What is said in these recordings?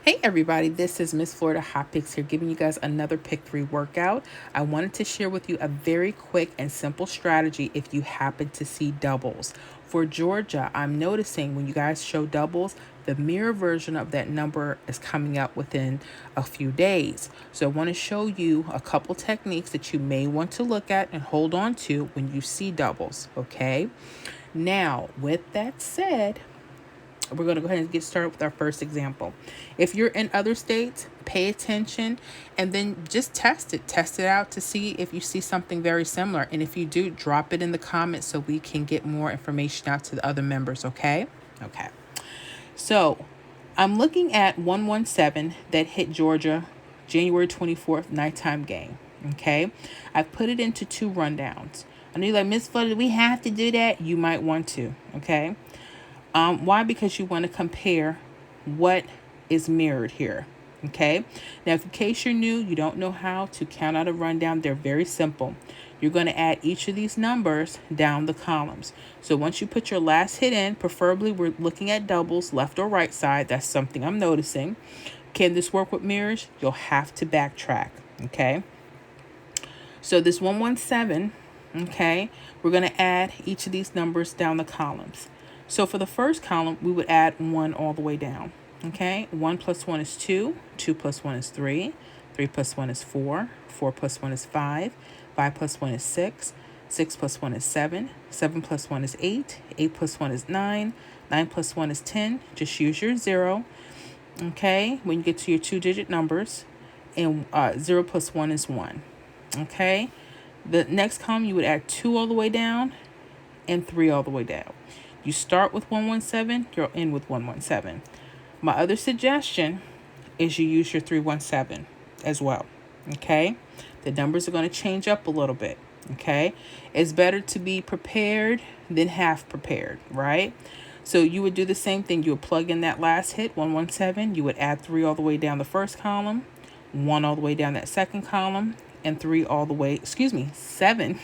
Hey everybody, this is Miss Florida Hot Picks here, giving you guys another Pick 3 workout. I wanted to share with you a very quick and simple strategy if you happen to see doubles. For Georgia, I'm noticing when you guys show doubles, the mirror version of that number is coming up within a few days. So I want to show you a couple techniques that you may want to look at and hold on to when you see doubles, okay? Now, with that said, we're going to go ahead and get started with our first example. If you're in other states, pay attention and then just test it. Test it out to see if you see something very similar. And if you do, drop it in the comments so we can get more information out to the other members, okay? Okay. So I'm looking at 117 that hit Georgia January 24th nighttime game, okay? I put it into 2 rundowns. I know you're like, Miss Flood, do we have to do that? You might want to, okay? Why? Because you want to compare what is mirrored here. Okay. Now, if in case you're new, you don't know how to count out a rundown, they're very simple. You're going to add each of these numbers down the columns. So once you put your last hit in, preferably we're looking at doubles, left or right side. That's something I'm noticing. Can this work with mirrors? You'll have to backtrack. Okay. So this 117, okay, we're going to add each of these numbers down the columns. So for the first column, we would add 1 all the way down. Okay, 1 plus 1 is 2, 2 plus 1 is 3, 3 plus 1 is 4, 4 plus 1 is 5, 5 plus 1 is 6, 6 plus 1 is 7, 7 plus 1 is 8, 8 plus 1 is 9, 9 plus 1 is 10. Just use your 0. Okay, when you get to your 2-digit numbers, and 0 plus 1 is 1. Okay, the next column you would add 2 all the way down and 3 all the way down. You start with 117, you'll end with 117. My other suggestion is you use your 317 as well, okay? The numbers are going to change up a little bit, okay? It's better to be prepared than half prepared, right? So you would do the same thing. You would plug in that last hit, 117. You would add 3 all the way down the first column, 1 all the way down that second column, and 7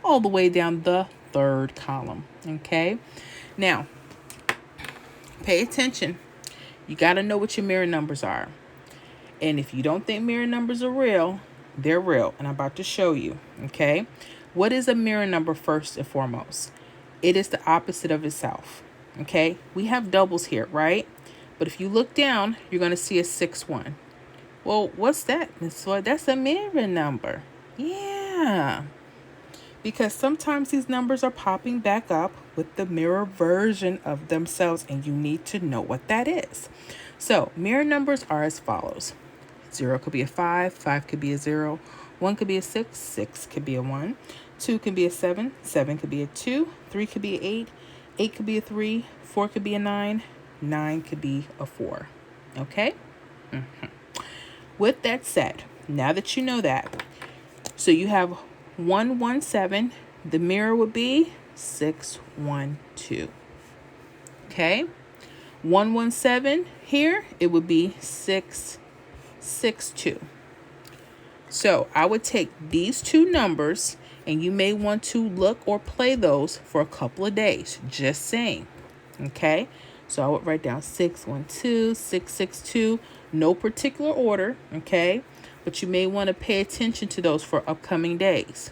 all the way down the third column. Okay, now pay attention. You got to know what your mirror numbers are, and if you don't think mirror numbers are real, they're real, and I'm about to show you. Okay, what is a mirror number? First and foremost, it is the opposite of itself. Okay, we have doubles here, right? But if you look down, you're going to see a 6-1. Well, what's that, Miss Floyd? That's a mirror number. Yeah, because sometimes these numbers are popping back up with the mirror version of themselves, and you need to know what that is. So mirror numbers are as follows. 0 could be a 5, 5 could be a 0, 1 could be a 6, 6 could be a 1, 2 could be a 7, 7 could be a 2, 3 could be a 8, 8 could be a 3, 4 could be a 9, 9 could be a 4. Okay? With that said, now that you know that, so you have 117, the mirror would be 612. Okay? 117 here, it would be 662. So I would take these two numbers, and you may want to look or play those for a couple of days. Just saying. Okay? So I would write down 612, 662, no particular order, okay? But you may want to pay attention to those for upcoming days.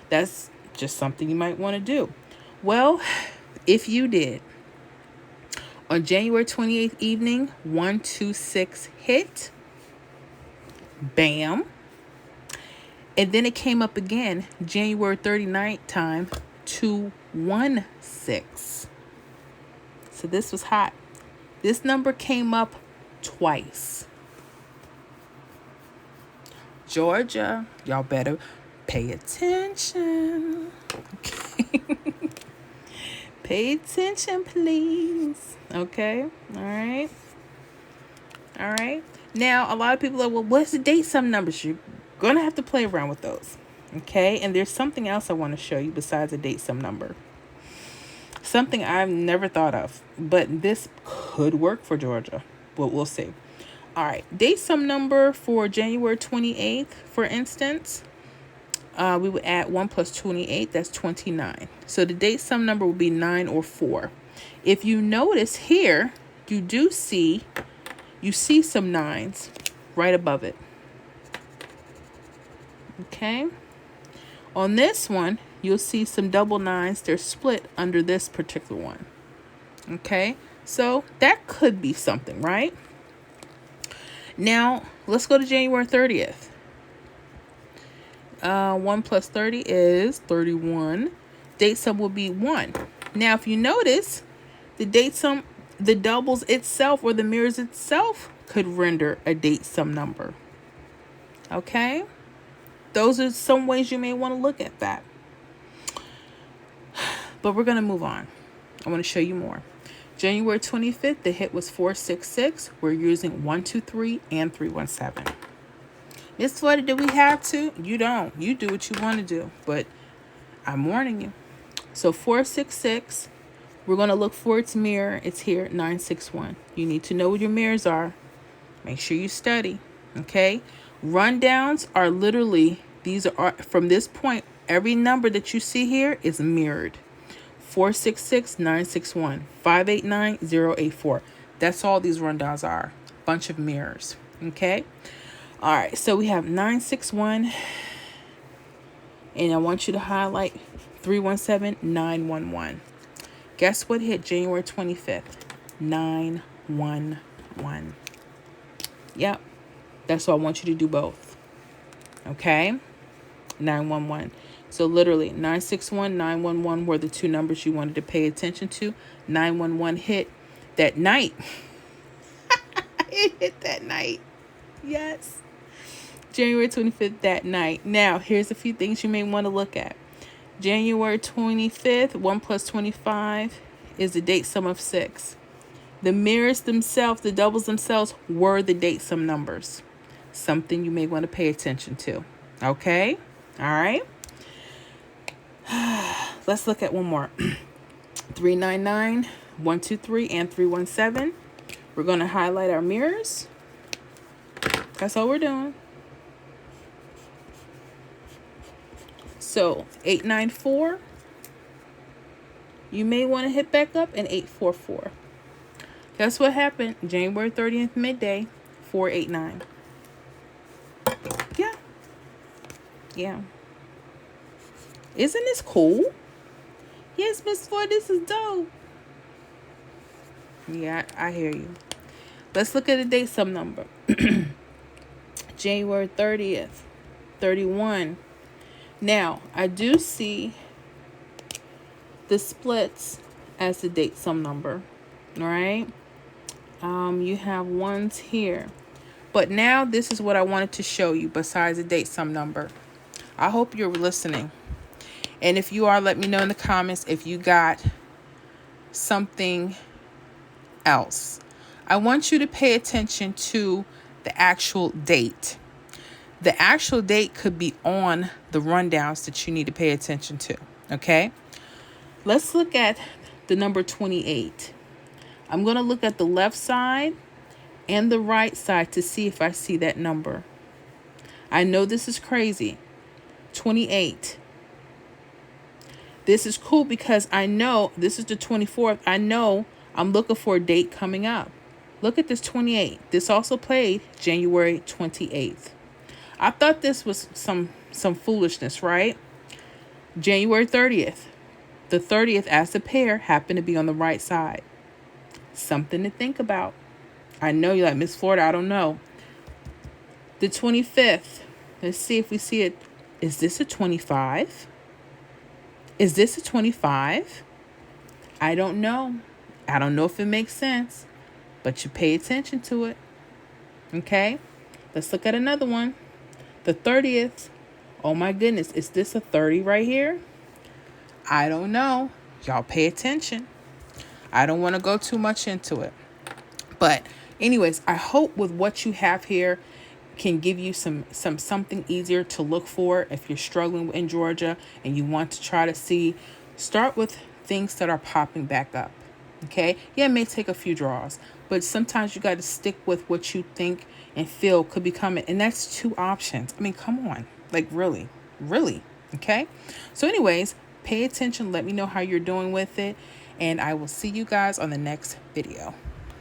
That's just something you might want to do. Well, if you did, on January 28th evening, 126 hit, bam. And then it came up again, January 39th time, 216. So this was hot. This number came up twice. Georgia, y'all better pay attention. Okay. Pay attention, please. Okay. All right. All right. Now, a lot of people are, well, what's the date sum numbers? You're going to have to play around with those. Okay. And there's something else I want to show you besides a date sum number. Something I've never thought of, but this could work for Georgia. But we'll see. All right, date sum number for January 28th, for instance, we would add 1 plus 28, that's 29. So the date sum number would be 9 or 4. If you notice here, you do see you see some nines right above it. Okay. On this one, you'll see some double nines. They're split under this particular one. Okay. So that could be something, right? Now, let's go to January 30th. 1 plus 30 is 31. Date sum will be 1. Now, if you notice, the date sum, the doubles itself or the mirrors itself could render a date sum number. Okay? Those are some ways you may want to look at that. But we're going to move on. I want to show you more. January 25th, the hit was 466. We're using 123 and 317. Miss Florida, do we have to? You don't. You do what you want to do. But I'm warning you. So 466, we're going to look for its mirror. It's here, 961. You need to know what your mirrors are. Make sure you study. Okay? Rundowns are literally, these are from this point, every number that you see here is mirrored. 466, 961, 589, 084. That's all these rundowns are. Bunch of mirrors. Okay? All right, so we have 961, and I want you to highlight 317, 911. Guess what hit January 25th? 911. Yep, that's why I want you to do both. Okay? 911. So literally, 961, 911 were the two numbers you wanted to pay attention to. 911 hit that night. It hit that night. Yes. January 25th that night. Now, here's a few things you may want to look at. January 25th, 1 plus 25 is the date sum of 6. The mirrors themselves, the doubles themselves, were the date sum numbers. Something you may want to pay attention to. Okay? All right? Let's look at one more. 399, 123, and 317. We're going to highlight our mirrors. That's all we're doing. So 894, you may want to hit back up, and 844. That's what happened January 30th midday, 489. Yeah. Yeah. Isn't this cool? Yes, Miss Ford, this is dope. Yeah, I hear you. Let's look at the date sum number. January 30th, 31. Now, I do see the splits as the date sum number. All right? You have ones here. But now this is what I wanted to show you besides the date sum number. I hope you're listening. And if you are, let me know in the comments if you got something else. I want you to pay attention to the actual date. The actual date could be on the rundowns that you need to pay attention to. Okay? Let's look at the number 28. I'm going to look at the left side and the right side to see if I see that number. I know this is crazy. 28. This is cool because I know this is the 24th. I know I'm looking for a date coming up. Look at this 28. This also played January 28th. I thought this was some foolishness, right? January 30th. The 30th as a pair happened to be on the right side. Something to think about. I know you're like, Miss Florida, I don't know. The 25th. Let's see if we see it. Is this a 25? Is this a 25? I don't know. I don't know if it makes sense, but you pay attention to it. Okay? Let's look at another one. The 30th. Oh my goodness. Is this a 30 right here? I don't know. Y'all pay attention. I don't want to go too much into it. But anyways, I hope with what you have here can give you something easier to look for if you're struggling in Georgia and you want to try to see. Start with things that are popping back up. Okay? Yeah, it may take a few draws, but sometimes you got to stick with what you think and feel could be coming. And that's 2 options. I mean, come on. Like, really? Okay? So anyways, pay attention. Let me know how you're doing with it. And I will see you guys on the next video.